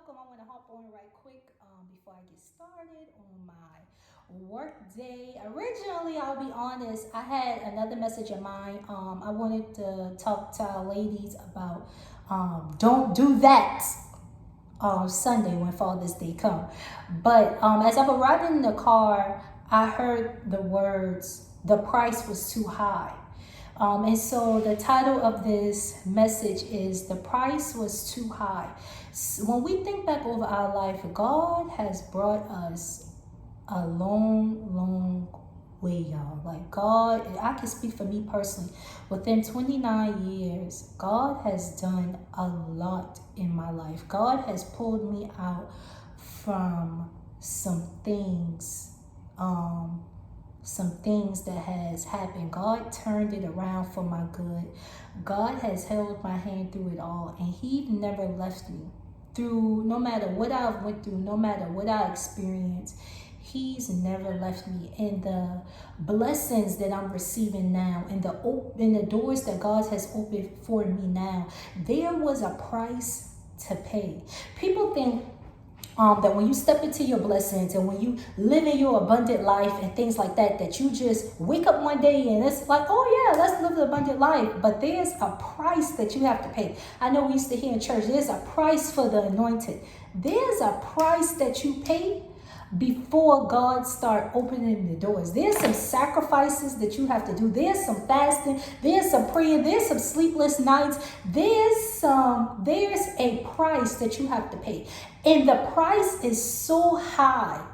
welcome. I want to hop on right quick before I get started on my work day. Originally, I'll be honest, I had another message in mind. I wanted to talk to our ladies about don't do that Sunday when Father's Day come. But as I was riding in the car, I heard the words, the price was too high. And so the title of this message is The Price Was Too High. When we think back over our life, God has brought us a long, long way, y'all. Like God, I can speak for me personally. Within 29 years, God has done a lot in my life. God has pulled me out from um, some things that has happened. God turned it around for my good. God has held my hand through it all, and He never left me. Through no matter what I've went through, no matter what I experienced, He's never left me. And the blessings that I'm receiving now, and the doors that God has opened for me now, there was a price to pay. People think that when you step into your blessings and when you live in your abundant life and things like that, that you just wake up one day and it's like, oh yeah, let's live the abundant life. But there's a price that you have to pay. I know we used to hear in church, there's a price for the anointed. There's a price that you pay before God start opening the doors. There's some sacrifices that you have to do. There's some fasting. There's some praying. There's some sleepless nights. There's a price that you have to pay. And the price is so high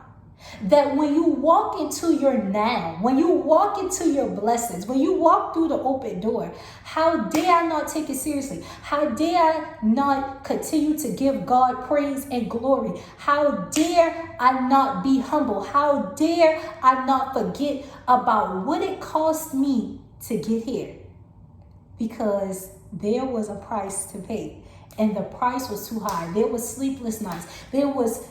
that when you walk into your now, when you walk into your blessings, when you walk through the open door, how dare I not take it seriously? How dare I not continue to give God praise and glory? How dare I not be humble? How dare I not forget about what it cost me to get here? Because there was a price to pay, and the price was too high. There was sleepless nights. There was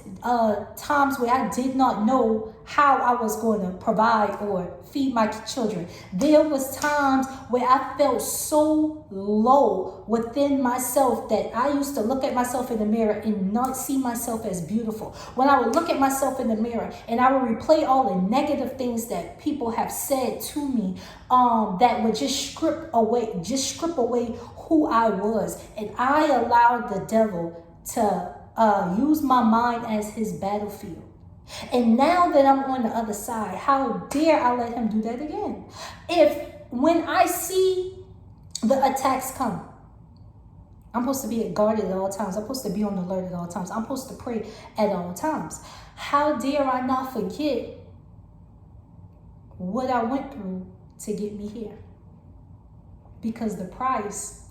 times where I did not know how I was going to provide or feed my children. There was times where I felt so low within myself that I used to look at myself in the mirror and not see myself as beautiful. When I would look at myself in the mirror and I would replay all the negative things that people have said to me, that would just strip away who I was. And I allowed the devil to use my mind as his battlefield. And now that I'm on the other side, how dare I let him do that again? If when I see the attacks come, I'm supposed to be guarded at all times. I'm supposed to be on alert at all times. I'm supposed to pray at all times. How dare I not forget what I went through to get me here? Because the price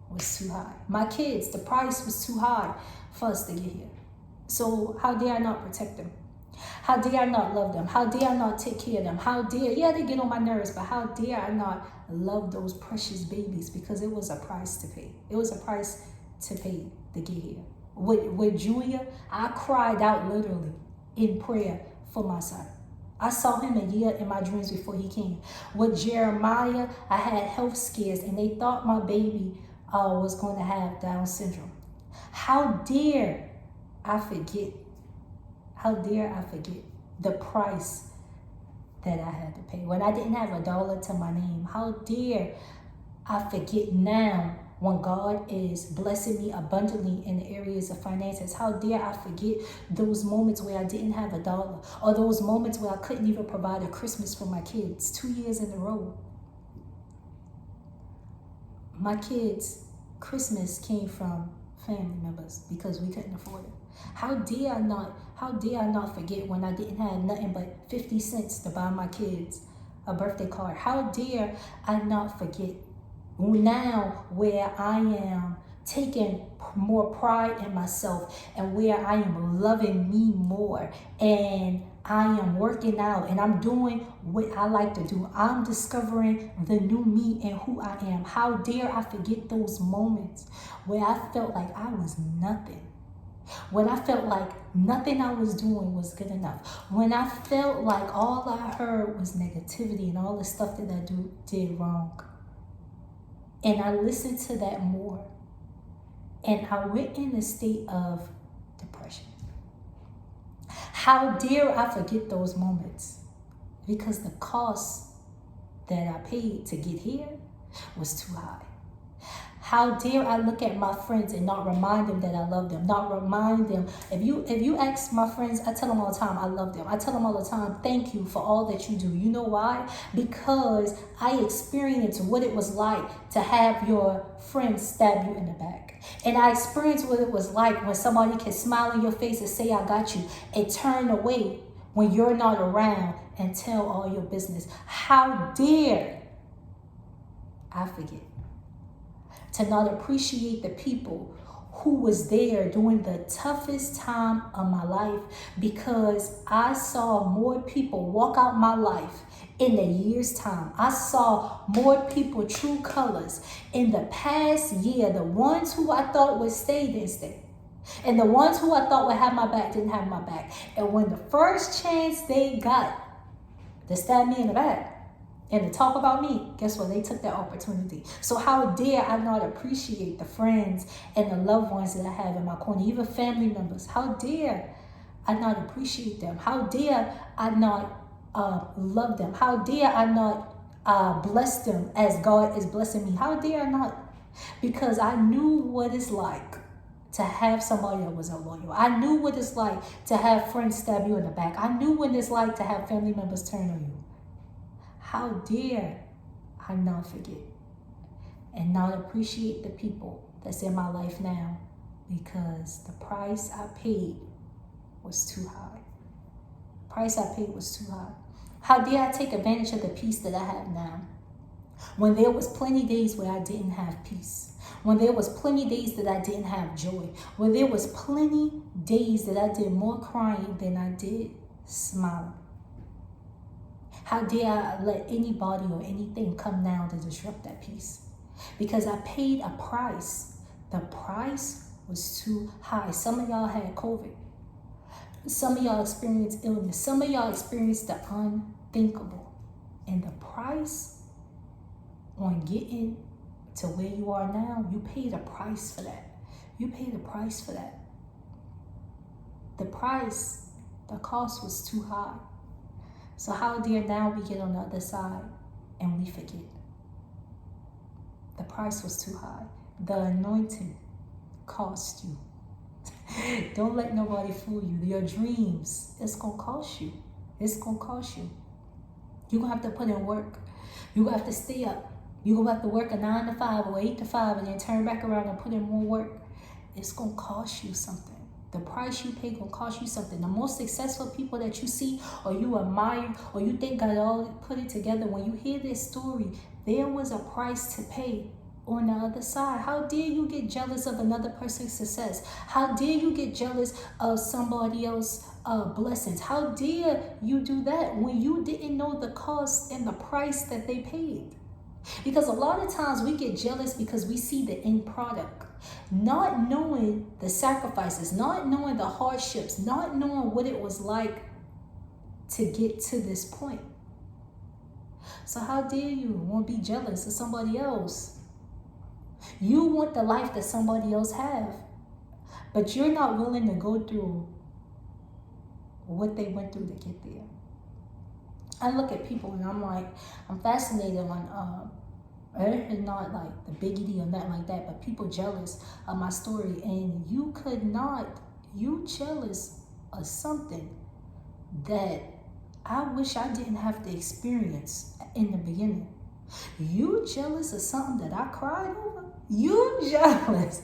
was too high. My kids, the price was too high for us to get here. So how dare I not protect them? How dare I not love them? How dare I not take care of them? How dare, yeah, they get on my nerves, but how dare I not love those precious babies? Because it was a price to pay. It was a price to pay to get here. With Julia, I cried out literally in prayer for my son. I saw him a year in my dreams before he came. With Jeremiah, I had health scares and they thought my baby was going to have Down syndrome. How dare I forget? How dare I forget the price that I had to pay when I didn't have a dollar to my name? How dare I forget now when God is blessing me abundantly in the areas of finances? How dare I forget those moments where I didn't have a dollar, or those moments where I couldn't even provide a Christmas for my kids 2 years in a row? My kids' Christmas came from family members because we couldn't afford it. How dare I not forget when I didn't have nothing but 50 cents to buy my kids a birthday card? How dare I not forget now where I am taking more pride in myself and where I am loving me more, and I am working out and I'm doing what I like to do. I'm discovering the new me and who I am. How dare I forget those moments where I felt like I was nothing? When I felt like nothing I was doing was good enough. When I felt like all I heard was negativity and all the stuff that I did wrong. And I listened to that more. And I went in a state of depression. How dare I forget those moments? Because the cost that I paid to get here was too high. How dare I look at my friends and not remind them that I love them, not remind them. If you ask my friends, I tell them all the time I love them. I tell them all the time, thank you for all that you do. You know why? Because I experienced what it was like to have your friend stab you in the back. And I experienced what it was like when somebody can smile in your face and say, I got you, and turn away when you're not around and tell all your business. How dare I forget to not appreciate the people who was there during the toughest time of my life, because I saw more people walk out my life in a year's time. I saw more people true colors in the past year. The ones who I thought would stay didn't stay. And the ones who I thought would have my back didn't have my back. And when the first chance they got to stab me in the back and to talk about me, guess what? They took that opportunity. So how dare I not appreciate the friends and the loved ones that I have in my corner, even family members? How dare I not appreciate them? How dare I not love them? How dare I not bless them as God is blessing me? How dare I not? Because I knew what it's like to have somebody that was unloyal. I knew what it's like to have friends stab you in the back. I knew what it's like to have family members turn on you. How dare I not forget and not appreciate the people that's in my life now, because the price I paid was too high. The price I paid was too high. How dare I take advantage of the peace that I have now, when there was plenty days where I didn't have peace, when there was plenty days that I didn't have joy, when there was plenty days that I did more crying than I did smiling. How dare I let anybody or anything come now to disrupt that peace? Because I paid a price. The price was too high. Some of y'all had COVID. Some of y'all experienced illness. Some of y'all experienced the unthinkable. And the price on getting to where you are now, you paid a price for that. You paid a price for that. The cost was too high. So how dare now we get on the other side and we forget? The price was too high. The anointing cost you. Don't let nobody fool you. Your dreams, it's going to cost you. It's going to cost you. You're going to have to put in work. You're going to have to stay up. You're going to have to work a 9 to 5 or 8 to 5 and then turn back around and put in more work. It's going to cost you something. The price you pay gonna cost you something. The most successful people that you see or you admire or you think got all put it together, when you hear their story, there was a price to pay on the other side. How dare you get jealous of another person's success? How dare you get jealous of somebody else's blessings? How dare you do that when you didn't know the cost and the price that they paid? Because a lot of times we get jealous because we see the end product, not knowing the sacrifices, not knowing the hardships, not knowing what it was like to get to this point. So how dare you want to be jealous of somebody else? You want the life that somebody else have, but you're not willing to go through what they went through to get there. I look at people and I'm like, I'm fascinated on, it's not like the biggity or nothing like that, but people jealous of my story. And you jealous of something that I wish I didn't have to experience in the beginning. You jealous of something that I cried over? You jealous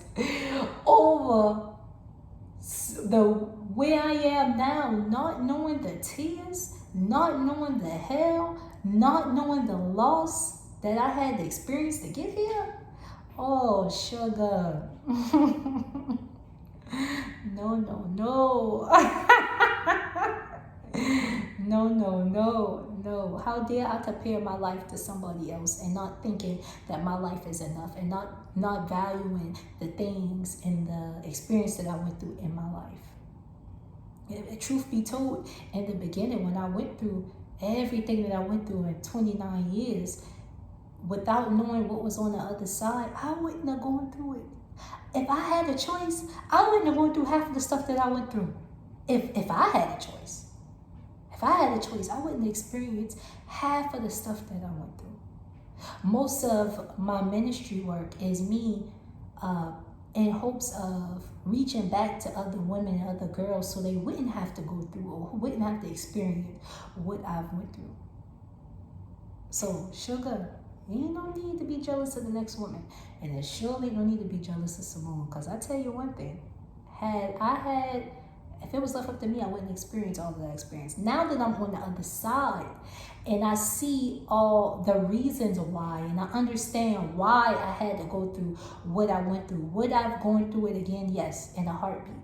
over the where I am now, not knowing the tears, not knowing the hell, not knowing the loss that I had to experience to get here? Oh, sugar. No. No. How dare I compare my life to somebody else and not thinking that my life is enough, and not valuing the things and the experience that I went through in my life. Truth be told, in the beginning, when I went through everything that I went through in 29 years, without knowing what was on the other side, I wouldn't have gone through it. If I had a choice, I wouldn't have gone through half of the stuff that I went through. If I had a choice. If I had a choice, I wouldn't experience half of the stuff that I went through. Most of my ministry work is me in hopes of reaching back to other women and other girls so they wouldn't have to go through or wouldn't have to experience what I've went through. So, sugar, you ain't no need to be jealous of the next woman. And there surely no need to be jealous of Simone. Because I tell you one thing, if it was left up to me, I wouldn't experience all of that experience. Now that I'm on the other side and I see all the reasons why and I understand why I had to go through what I went through, would I have gone through it again? Yes, in a heartbeat.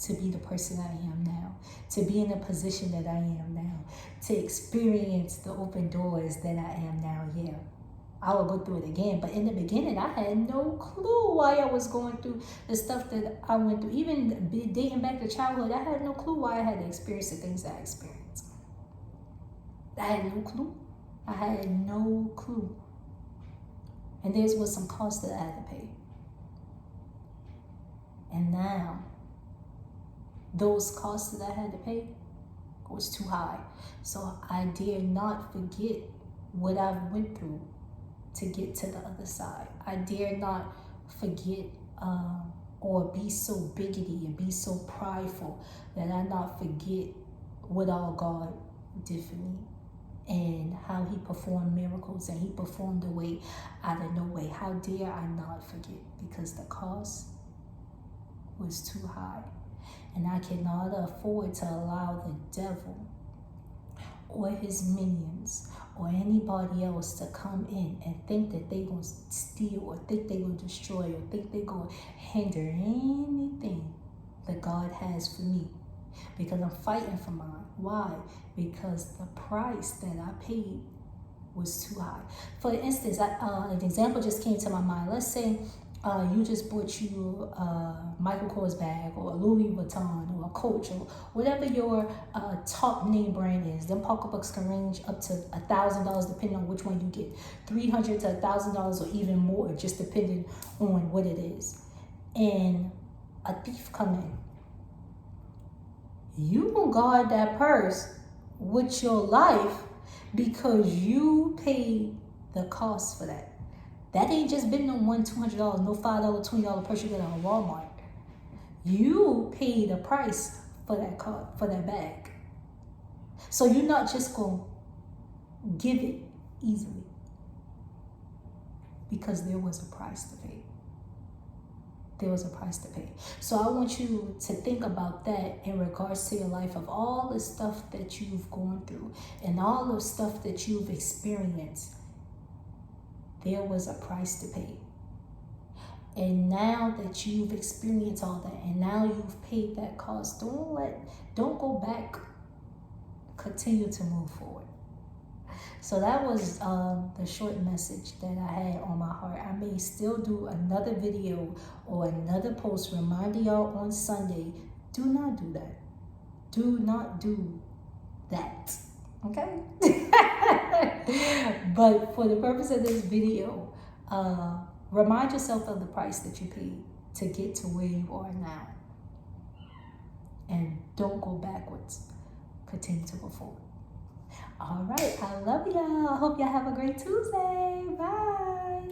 To be the person I am now, to be in the position that I am now, to experience the open doors that I am now, yeah. I will go through it again. But in the beginning, I had no clue why I was going through the stuff that I went through. Even dating back to childhood, I had no clue why I had to experience the things that I experienced. I had no clue. I had no clue. And there was some cost that I had to pay. And now, those costs that I had to pay was too high. So I dare not forget what I went through to get to the other side. I dare not forget or be so bigoted and be so prideful that I not forget what all God did for me and how he performed miracles and he performed a way out of no way. How dare I not forget, because the cost was too high. And I cannot afford to allow the devil or his minions or anybody else to come in and think that they're going to steal or think they're going to destroy or think they're going to hinder anything that God has for me. Because I'm fighting for mine. Why? Because the price that I paid was too high. For instance, an example just came to my mind. Let's say you just bought you a Michael Kors bag or a Louis Vuitton or a Coach or whatever your top name brand is. Them pocketbooks can range up to $1,000 depending on which one you get. $300 to $1,000 or even more, just depending on what it is. And a thief come in. You will guard that purse with your life because you paid the cost for that. That ain't just been no $100, $200, no $5, $20 purse you get on Walmart. You paid a price for that bag. So you're not just gonna give it easily because there was a price to pay. There was a price to pay. So I want you to think about that in regards to your life, of all the stuff that you've gone through and all the stuff that you've experienced. There was a price to pay. And now that you've experienced all that and now you've paid that cost, don't go back. Continue to move forward. So that was the short message that I had on my heart. I may still do another video or another post reminding y'all on Sunday. Do not do that. Do not do that. Okay? But for the purpose of this video, remind yourself of the price that you paid to get to where you are now. And don't go backwards. Continue to go forward. All right. I love y'all. I hope y'all have a great Tuesday. Bye.